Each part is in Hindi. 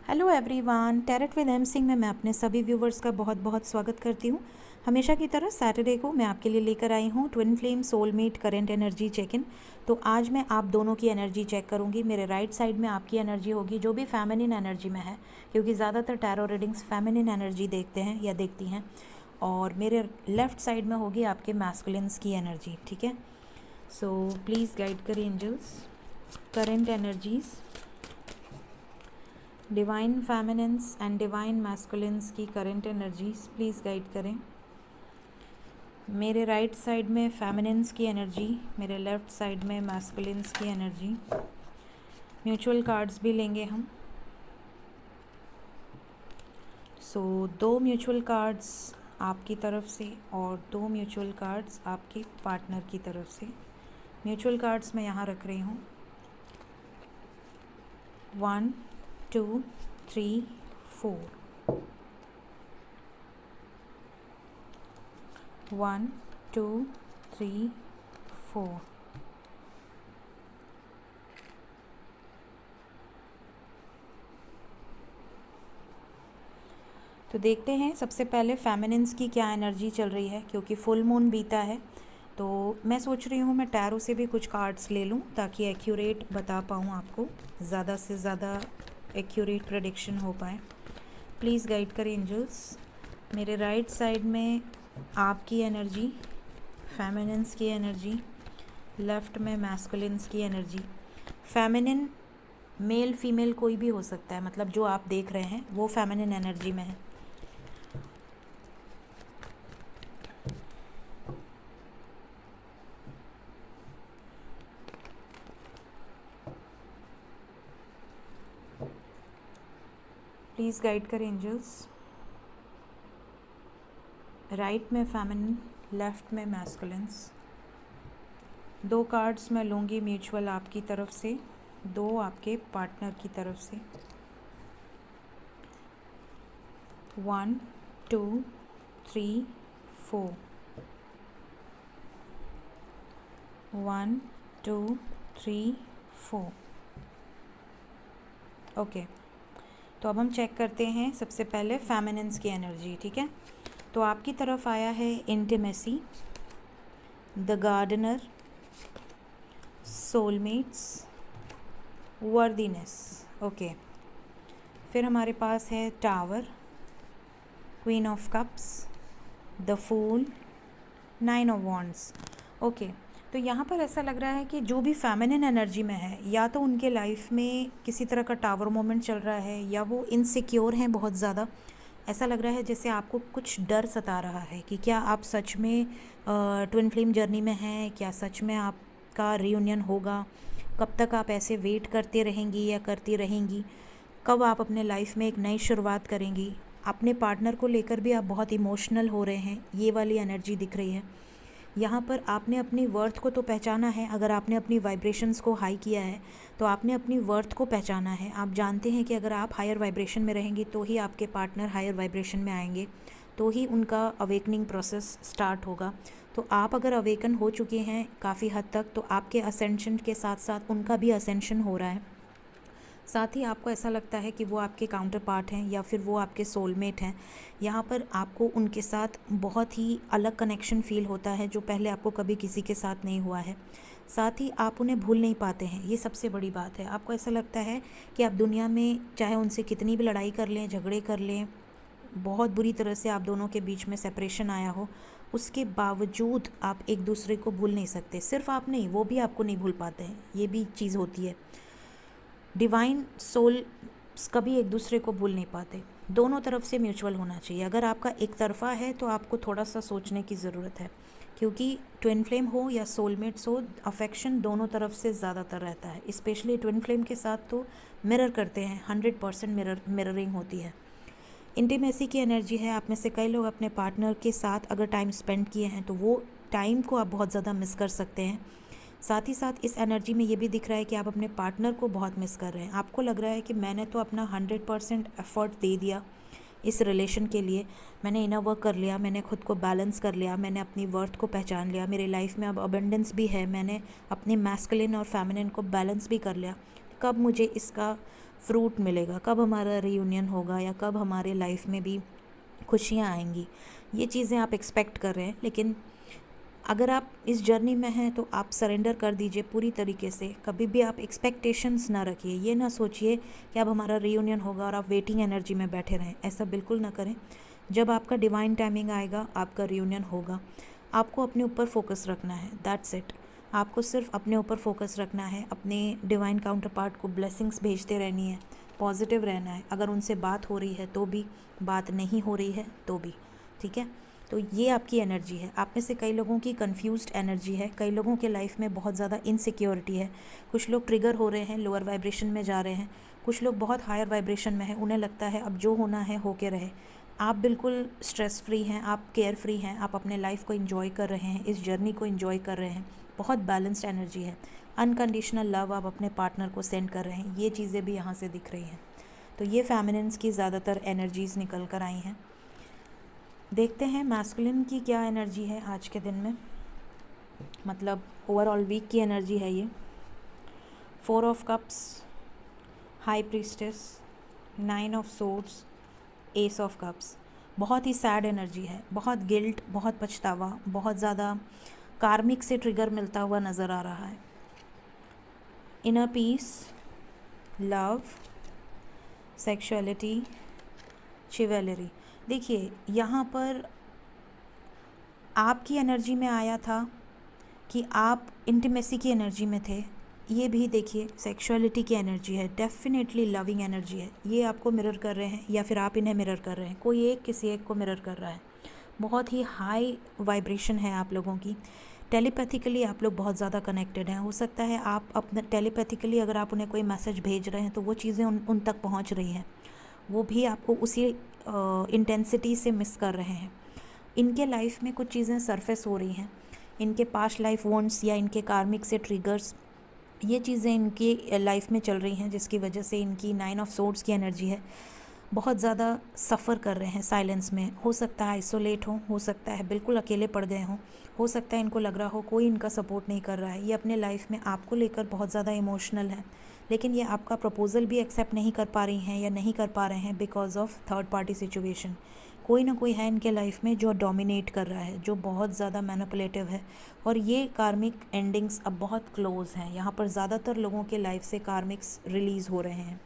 Hello everyone, tarot with M Singh में मैं अपने सभी व्यूवर्स का बहुत बहुत स्वागत करती हूँ। हमेशा की तरह सैटरडे को मैं आपके लिए लेकर आई हूँ twin flame soulmate current energy check in. तो आज मैं आप दोनों की एनर्जी चेक करूँगी। मेरे राइट साइड में आपकी एनर्जी होगी जो भी फेमिनिन एनर्जी में है, क्योंकि ज़्यादातर टैरो रीडिंग्स फेमिनिन एनर्जी देखते हैं या देखती हैं, और मेरे लेफ़्ट साइड में होगी आपके मैस्कुलिन्स की एनर्जी। ठीक है, सो प्लीज़ गाइड करें angels, current energies, divine feminines and divine masculines की करंट एनर्जीज प्लीज़ गाइड करें। मेरे राइट साइड में फेमिनिन्स की एनर्जी, मेरे लेफ़्ट साइड में मैस्कुलिन्स की एनर्जी। म्यूचुअल कार्ड्स भी लेंगे हम। सो 2 म्यूचुअल कार्ड्स आपकी तरफ से और 2 म्यूचुअल कार्ड्स आपके पार्टनर की तरफ से। म्यूचुअल कार्ड्स मैं यहाँ रख रही हूँ। 1 2 3 4। 1 2 3 4। तो देखते हैं सबसे पहले फेमिनिन्स की क्या एनर्जी चल रही है, क्योंकि फुल मून बीता है तो मैं सोच रही हूँ मैं टैरो से भी कुछ कार्ड्स ले लूँ ताकि एक्यूरेट बता पाऊँ आपको, ज़्यादा से ज़्यादा एक्यूरेट प्रेडिक्शन हो पाए। प्लीज़ गाइड करें एंजल्स। मेरे राइट साइड में आपकी एनर्जी, फेमिनिन्स की एनर्जी, लेफ़्ट में मैस्कुलिन्स की एनर्जी। फेमिनिन मेल फीमेल कोई भी हो सकता है, मतलब जो आप देख रहे हैं वो फेमिनिन एनर्जी में है। प्लीज़ गाइड करें एंजल्स। राइट में फेमिनिन, लेफ़्ट में मैस्कुलिन्स। 2 कार्ड्स मैं लूँगी म्यूचुअल आपकी तरफ से, 2 आपके पार्टनर की तरफ से। 1 2 3 4। 1 2 3 4। ओके, तो अब हम चेक करते हैं सबसे पहले फेमिनिन्स की एनर्जी। ठीक है, तो आपकी तरफ आया है intimacy, the gardener, soulmates, worthiness. Okay, फिर हमारे पास है tower, queen of cups, the fool, 9 of wands. Okay, तो यहाँ पर ऐसा लग रहा है कि जो भी फेमिनिन एनर्जी में है, या तो उनके लाइफ में किसी तरह का टावर मोमेंट चल रहा है, या वो इनसिक्योर हैं बहुत ज़्यादा। ऐसा लग रहा है जैसे आपको कुछ डर सता रहा है कि क्या आप सच में ट्विन फ्लेम जर्नी में हैं, क्या सच में आपका रियूनियन होगा, कब तक आप ऐसे वेट करते रहेंगी या करती रहेंगी, कब आप अपने लाइफ में एक नई शुरुआत करेंगी। अपने पार्टनर को लेकर भी आप बहुत इमोशनल हो रहे हैं, ये वाली एनर्जी दिख रही है। यहाँ पर आपने अपनी वर्थ को तो पहचाना है। अगर आपने अपनी वाइब्रेशंस को हाई किया है तो आपने अपनी वर्थ को पहचाना है। आप जानते हैं कि अगर आप हायर वाइब्रेशन में रहेंगी तो ही आपके पार्टनर हायर वाइब्रेशन में आएंगे, तो ही उनका अवेकनिंग प्रोसेस स्टार्ट होगा। तो आप अगर अवेकन हो चुके हैं काफ़ी हद तक, तो आपके असेंशन के साथ साथ उनका भी असेंशन हो रहा है। साथ ही आपको ऐसा लगता है कि वो आपके काउंटर पार्ट हैं या फिर वो आपके सोलमेट हैं। यहाँ पर आपको उनके साथ बहुत ही अलग कनेक्शन फ़ील होता है जो पहले आपको कभी किसी के साथ नहीं हुआ है। साथ ही आप उन्हें भूल नहीं पाते हैं, ये सबसे बड़ी बात है। आपको ऐसा लगता है कि आप दुनिया में चाहे उनसे कितनी भी लड़ाई कर लें, झगड़े कर लें, बहुत बुरी तरह से आप दोनों के बीच में सेपरेशन आया हो, उसके बावजूद आप एक दूसरे को भूल नहीं सकते। सिर्फ आप नहीं, वो भी आपको नहीं भूल पाते हैं, ये भी चीज़ होती है। डिवाइन सोल्स कभी एक दूसरे को भूल नहीं पाते। दोनों तरफ से म्यूचुअल होना चाहिए। अगर आपका एक तरफा है तो आपको थोड़ा सा सोचने की ज़रूरत है, क्योंकि ट्विन फ्लेम हो या सोलमेट्स हो, अफेक्शन दोनों तरफ से ज़्यादातर रहता है। स्पेशली ट्विन फ्लेम के साथ तो मिरर करते हैं, 100% मिररिंग होती है। इंटीमेसी की एनर्जी है। आप में से कई लोग अपने पार्टनर के साथ अगर टाइम स्पेंड किए हैं तो वो टाइम को आप बहुत ज़्यादा मिस कर सकते हैं। साथ ही साथ इस एनर्जी में ये भी दिख रहा है कि आप अपने पार्टनर को बहुत मिस कर रहे हैं। आपको लग रहा है कि मैंने तो अपना 100% एफर्ट दे दिया इस रिलेशन के लिए, मैंने इनर वर्क कर लिया, मैंने खुद को बैलेंस कर लिया, मैंने अपनी वर्थ को पहचान लिया, मेरी लाइफ में अब अबंडेंस भी है, मैंने अपने मैस्कुलिन और फेमिनिन को बैलेंस भी कर लिया। कब मुझे इसका फ्रूट मिलेगा, कब हमारा रीयूनियन होगा या कब हमारे लाइफ में भी खुशियाँ आएंगी, ये चीज़ें आप एक्सपेक्ट कर रहे हैं। लेकिन अगर आप इस जर्नी में हैं तो आप सरेंडर कर दीजिए पूरी तरीके से। कभी भी आप एक्सपेक्टेशंस ना रखिए, ये ना सोचिए कि अब हमारा रीयूनियन होगा और आप वेटिंग एनर्जी में बैठे रहें, ऐसा बिल्कुल ना करें। जब आपका डिवाइन टाइमिंग आएगा आपका रीयूनियन होगा। आपको अपने ऊपर फोकस रखना है, दैट्स इट। आपको सिर्फ अपने ऊपर फोकस रखना है, अपने डिवाइन काउंटर पार्ट को ब्लेसिंग्स भेजते रहनी है, पॉजिटिव रहना है। अगर उनसे बात हो रही है तो भी, बात नहीं हो रही है तो भी, ठीक है। तो ये आपकी एनर्जी है। आप में से कई लोगों की कंफ्यूज्ड एनर्जी है, कई लोगों के लाइफ में बहुत ज़्यादा इनसिक्योरिटी है। कुछ लोग ट्रिगर हो रहे हैं, लोअर वाइब्रेशन में जा रहे हैं, कुछ लोग बहुत हायर वाइब्रेशन में हैं, उन्हें लगता है अब जो होना है हो के रहे। आप बिल्कुल स्ट्रेस फ्री हैं, आप केयर फ्री हैं, आप अपने लाइफ को एंजॉय कर रहे हैं, इस जर्नी को एंजॉय कर रहे हैं। बहुत बैलेंस्ड एनर्जी है। अनकंडीशनल लव आप अपने पार्टनर को सेंड कर रहे हैं, ये चीज़ें भी यहाँ से दिख रही हैं। तो ये फेमिनिन्स की ज़्यादातर एनर्जीज़ निकल कर आई हैं। देखते हैं मैस्कुलिन की क्या एनर्जी है आज के दिन में, मतलब ओवरऑल वीक की एनर्जी है ये। 4 of cups, high priestess, 9 of swords, S of cups. बहुत ही सैड एनर्जी है, बहुत गिल्ट, बहुत पछतावा, बहुत ज़्यादा कार्मिक से ट्रिगर मिलता हुआ नज़र आ रहा है। Inner peace, love, sexuality, chivalry. देखिए यहाँ पर आपकी एनर्जी में आया था कि आप इंटीमेसी की एनर्जी में थे। ये भी देखिए सेक्सुअलिटी की एनर्जी है, डेफिनेटली लविंग एनर्जी है। ये आपको मिरर कर रहे हैं या फिर आप इन्हें मिरर कर रहे हैं, कोई एक किसी एक को मिरर कर रहा है। बहुत ही हाई वाइब्रेशन है आप लोगों की। टेलीपैथिकली आप लोग बहुत ज़्यादा कनेक्टेड हैं। हो सकता है आप अपने टेलीपैथिकली अगर आप उन्हें कोई मैसेज भेज रहे हैं तो वो चीज़ें उन तक पहुंच रही हैं, वो भी आपको उसी इंटेंसिटी से मिस कर रहे हैं। इनके लाइफ में कुछ चीज़ें सरफेस हो रही हैं, इनके पास्ट लाइफ वॉन्ट्स या इनके कार्मिक से ट्रिगर्स, ये चीज़ें इनकी लाइफ में चल रही हैं, जिसकी वजह से इनकी 9 ऑफ सोर्ड्स की एनर्जी है। बहुत ज़्यादा सफ़र कर रहे हैं साइलेंस में। हो सकता है आइसोलेट हो सकता है बिल्कुल अकेले पड़ गए हों, हो सकता है इनको लग रहा हो कोई इनका सपोर्ट नहीं कर रहा है। ये अपने लाइफ में आपको लेकर बहुत ज़्यादा इमोशनल है, लेकिन ये आपका प्रपोज़ल भी एक्सेप्ट नहीं कर पा रही हैं या नहीं कर पा रहे हैं because of third party situation. कोई ना कोई है इनके लाइफ में जो डोमिनेट कर रहा है, जो बहुत ज़्यादा मैनिपुलेटिव है। और ये कार्मिक एंडिंग्स अब बहुत क्लोज हैं। यहाँ पर ज़्यादातर लोगों के लाइफ से कार्मिक्स रिलीज़ हो रहे हैं।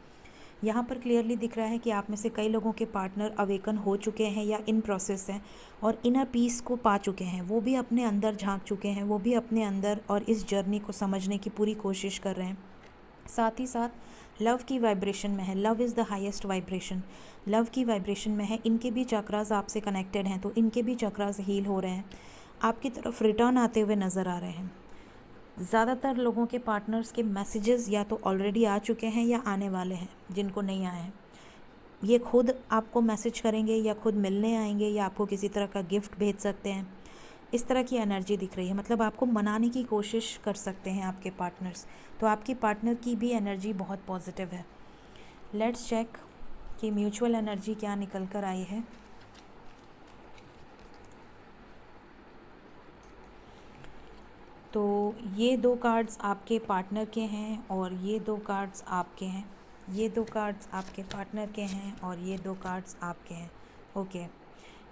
यहाँ पर क्लियरली दिख रहा है कि आप में से कई लोगों के पार्टनर अवेकन हो चुके हैं या इन प्रोसेस हैं और इनर पीस को पा चुके हैं। वो भी अपने अंदर झांक चुके हैं, वो भी अपने अंदर और इस जर्नी को समझने की पूरी कोशिश कर रहे हैं। साथ ही साथ लव की वाइब्रेशन में है। Love is the highest vibration, love की वाइब्रेशन में है। इनके भी चक्रास आपसे कनेक्टेड हैं, तो इनके भी चक्रास हील हो रहे हैं, आपकी तरफ रिटर्न आते हुए नज़र आ रहे हैं। ज़्यादातर लोगों के पार्टनर्स के मैसेजेस या तो ऑलरेडी आ चुके हैं या आने वाले हैं। जिनको नहीं आए हैं ये खुद आपको मैसेज करेंगे या खुद मिलने आएंगे या आपको किसी तरह का गिफ्ट भेज सकते हैं। इस तरह की एनर्जी दिख रही है, मतलब आपको मनाने की कोशिश कर सकते हैं आपके पार्टनर्स। तो आपके पार्टनर की भी एनर्जी बहुत पॉजिटिव है। लेट्स चेक कि म्यूचुअल एनर्जी क्या निकल कर आई है। तो ये 2 कार्ड्स आपके पार्टनर के हैं और ये 2 कार्ड्स आपके हैं। ये 2 कार्ड्स आपके पार्टनर के हैं और ये 2 कार्ड्स आपके हैं। ओके,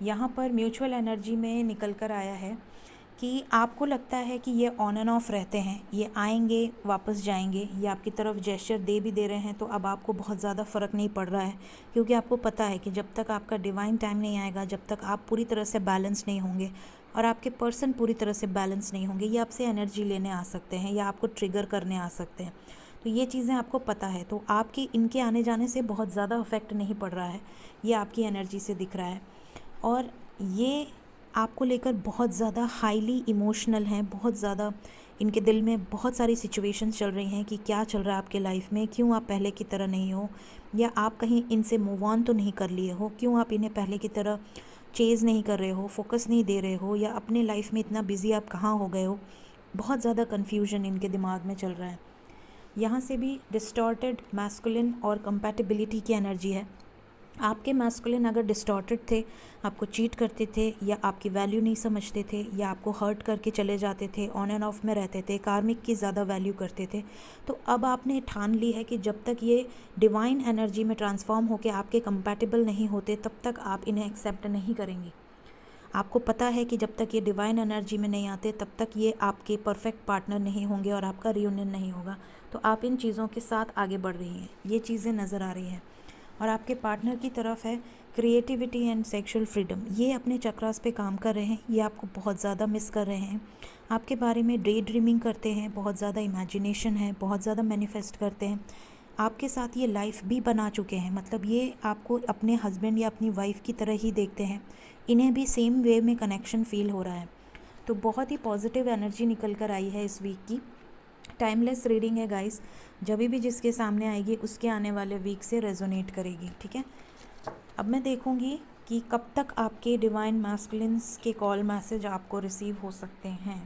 यहाँ पर म्यूचुअल एनर्जी में निकल कर आया है कि आपको लगता है कि ये ऑन एंड ऑफ रहते हैं, ये आएंगे वापस जाएंगे, ये आपकी तरफ जेस्चर दे भी दे रहे हैं। तो अब आपको बहुत ज़्यादा फ़र्क नहीं पड़ रहा है, क्योंकि आपको पता है कि जब तक आपका डिवाइन टाइम नहीं आएगा, जब तक आप पूरी तरह से बैलेंस नहीं होंगे और आपके पर्सन पूरी तरह से बैलेंस नहीं होंगे, ये आपसे एनर्जी लेने आ सकते हैं या आपको ट्रिगर करने आ सकते हैं। तो ये चीज़ें आपको पता है, तो आपकी इनके आने जाने से बहुत ज़्यादा अफेक्ट नहीं पड़ रहा है, ये आपकी एनर्जी से दिख रहा है। और ये आपको लेकर बहुत ज़्यादा हाईली इमोशनल हैं, बहुत ज़्यादा इनके दिल में बहुत सारी सिचुएशंस चल रही हैं कि क्या चल रहा है आपके लाइफ में, क्यों आप पहले की तरह नहीं हो, या आप कहीं इनसे मूव ऑन तो नहीं कर लिए हो, क्यों आप इन्हें पहले की तरह चेज़ नहीं कर रहे हो, फोकस नहीं दे रहे हो, या अपने लाइफ में इतना बिज़ी आप कहाँ हो गए हो। बहुत ज़्यादा कन्फ्यूजन इनके दिमाग में चल रहा है। यहाँ से भी डिस्टॉर्टेड मैस्कुलिन और कंपैटिबिलिटी की एनर्जी है। आपके मैस्कुलिन अगर डिस्टॉर्टेड थे, आपको चीट करते थे, या आपकी वैल्यू नहीं समझते थे, या आपको हर्ट करके चले जाते थे, ऑन एंड ऑफ में रहते थे, कार्मिक की ज़्यादा वैल्यू करते थे, तो अब आपने ठान ली है कि जब तक ये डिवाइन एनर्जी में ट्रांसफॉर्म होकर आपके कंपैटिबल नहीं होते तब तक आप इन्हें एक्सेप्ट नहीं करेंगी। आपको पता है कि जब तक ये डिवाइन एनर्जी में नहीं आते तब तक ये आपके परफेक्ट पार्टनर नहीं होंगे और आपका रियूनियन नहीं होगा। तो आप इन चीज़ों के साथ आगे बढ़ रही हैं, ये चीज़ें नज़र आ रही हैं। और आपके पार्टनर की तरफ है क्रिएटिविटी एंड सेक्सुअल फ्रीडम, ये अपने चक्रास पे काम कर रहे हैं, ये आपको बहुत ज़्यादा मिस कर रहे हैं, आपके बारे में डे ड्रीमिंग करते हैं, बहुत ज़्यादा इमेजिनेशन है, बहुत ज़्यादा मैनिफेस्ट करते हैं, आपके साथ ये लाइफ भी बना चुके हैं, मतलब ये आपको अपने हस्बैंड या अपनी वाइफ की तरह ही देखते हैं, इन्हें भी सेम वे में कनेक्शन फील हो रहा है। तो बहुत ही पॉजिटिव एनर्जी निकल कर आई है इस वीक की। टाइमलेस रीडिंग है गाइस, जब भी जिसके सामने आएगी उसके आने वाले वीक से रेजोनेट करेगी, ठीक है। अब मैं देखूंगी कि कब तक आपके डिवाइन मैस्कुलिन्स के कॉल मैसेज आपको रिसीव हो सकते हैं।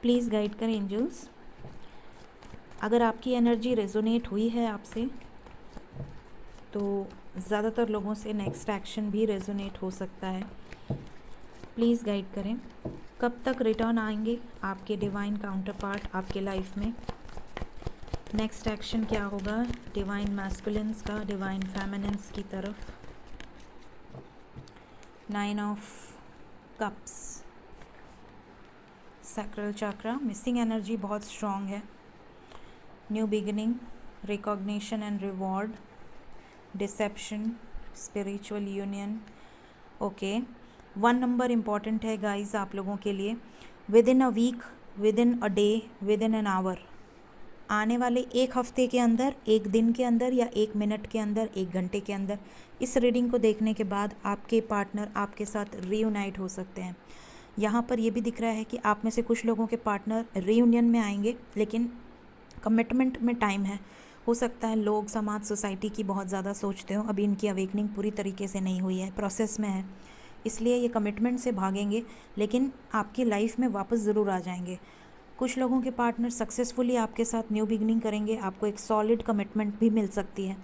प्लीज़ गाइड करें एंजल्स। अगर आपकी एनर्जी रेजोनेट हुई है आपसे तो ज़्यादातर लोगों से नेक्स्ट एक्शन भी रेजोनेट हो सकता है। प्लीज़ गाइड करें कब तक रिटर्न आएंगे आपके डिवाइन काउंटर पार्ट आपके लाइफ में। नेक्स्ट एक्शन क्या होगा डिवाइन मैस्कुलिन्स का डिवाइन फेमिनिन्स की तरफ। 9 of cups, sacral chakra, missing energy बहुत स्ट्रॉन्ग है। New beginning, recognition and reward, deception, spiritual union. Okay, 1 number important है गाइस आप लोगों के लिए। Within a week, within a day, within an hour, आने वाले 1 हफ्ते के अंदर, 1 दिन के अंदर, या 1 मिनट के अंदर, 1 घंटे के अंदर, इस रीडिंग को देखने के बाद आपके पार्टनर आपके साथ रीयूनाइट हो सकते हैं। यहाँ पर ये भी दिख रहा है कि आप में से कुछ लोगों के पार्टनर रीयूनियन में आएंगे, लेकिन कमिटमेंट में टाइम है। हो सकता है लोग, समाज, सोसाइटी की बहुत ज़्यादा सोचते हो, अभी इनकी अवेकनिंग पूरी तरीके से नहीं हुई है, प्रोसेस में है, इसलिए ये कमिटमेंट से भागेंगे, लेकिन आपकी लाइफ में वापस ज़रूर आ जाएंगे। कुछ लोगों के पार्टनर सक्सेसफुली आपके साथ न्यू बिगनिंग करेंगे, आपको एक सॉलिड कमिटमेंट भी मिल सकती है।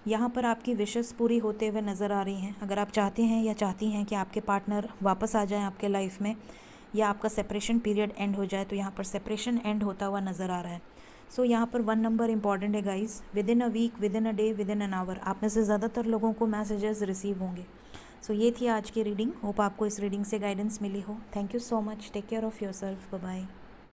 यहाँ पर आपकी विशेस पूरी होते हुए नज़र आ रही हैं। अगर आप चाहते हैं या चाहती हैं कि आपके पार्टनर वापस आ जाएं आपके लाइफ में, या आपका सेपरेशन पीरियड एंड हो जाए, तो यहाँ पर सेपरेशन एंड होता हुआ नज़र आ रहा है। सो यहाँ पर 1 नंबर इंपॉर्टेंट है guys. Within a week, within a day, within an hour, आप में से ज़्यादातर लोगों को मैसेजेस रिसीव होंगे। सो ये थी आज की रीडिंग। होप आपको इस रीडिंग से गाइडेंस मिली हो। Thank you so much. Take care of yourself. Bye bye.